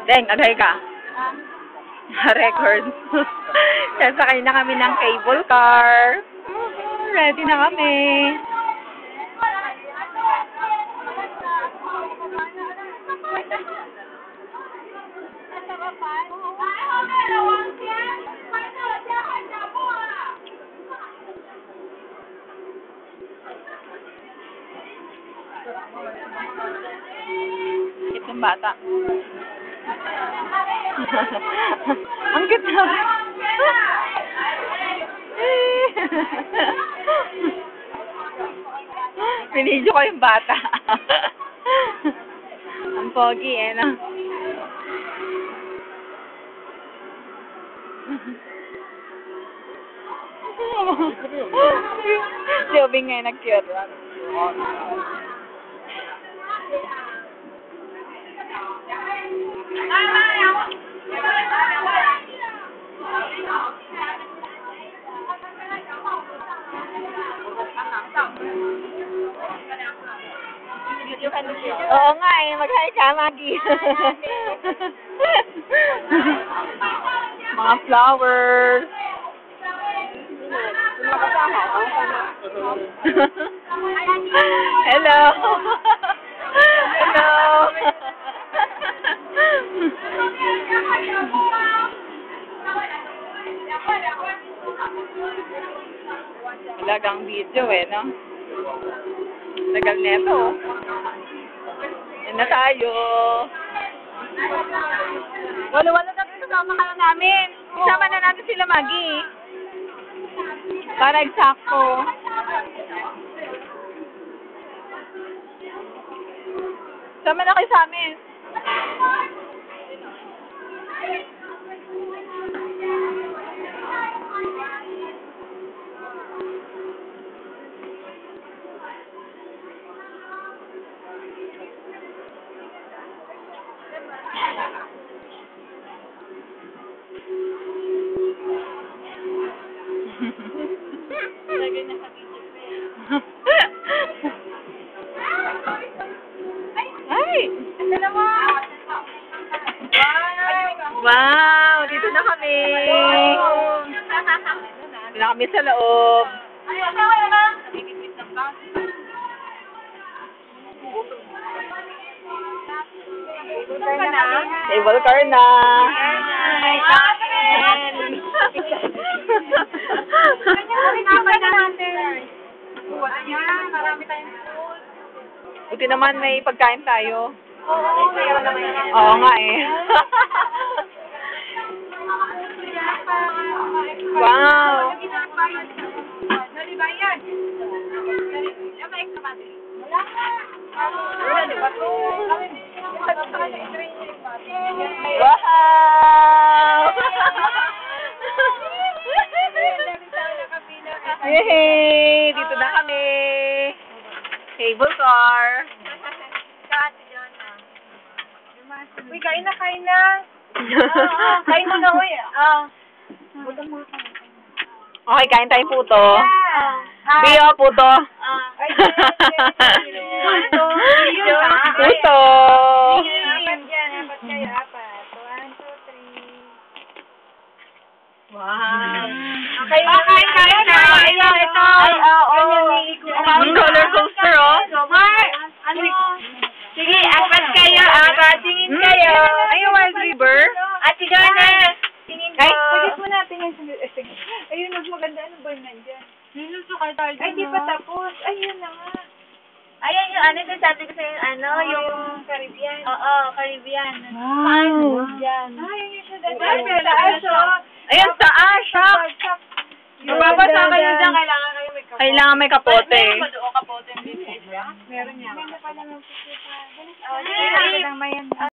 Deng, aday ka. Record. Sasakay na kami ng cable car. Ready na kami. Itong bata. Ang cute na. Pinidyo ko yung bata. Ang pogi eh, no? Si Obing ngayon nag-cute. Oo nga eh, mag-hi ka, Maggie. Mga flowers. Hello. Hello. Talagang video eh, no? Tagal neto. Yan na tayo. Wala na kasama kayo namin. Isama na natin sila, Maggie. Para eksakto. Sama na kayo sa amin. Ay! Wow! Dito na kami! Dito na kami sa loob. Table car na! Buti naman may pagkain tayo. Oo nga eh. Wow! Wow! Yay! Dito na kami. Cable car. Uy, kain na. Kain mo na, uy. Okay, kain tayong puto. Bio, puto. Puto. Wow. Kain na. Ito. Roller coaster, oh. Sige, apat kayo. Tingin kayo. Ayun, Wild River. Ate Joanna, tingin ko. Ay, pwede po natin yung ayun, mas maganda. Ano ba yun nandyan? Ay, di pa tapos. Ayun na nga. Ayan yung ano, sabi ko sa'yo, yung Caribbean. Oo, Caribbean. Wow. Diyan. Ayun yung siya dati. Ay, pero aso. Ayan, taas, siya. Mababasa kayo dyan, Kailangan may kapote. Meron yan. Meron yan. Meron pala ng pupupa.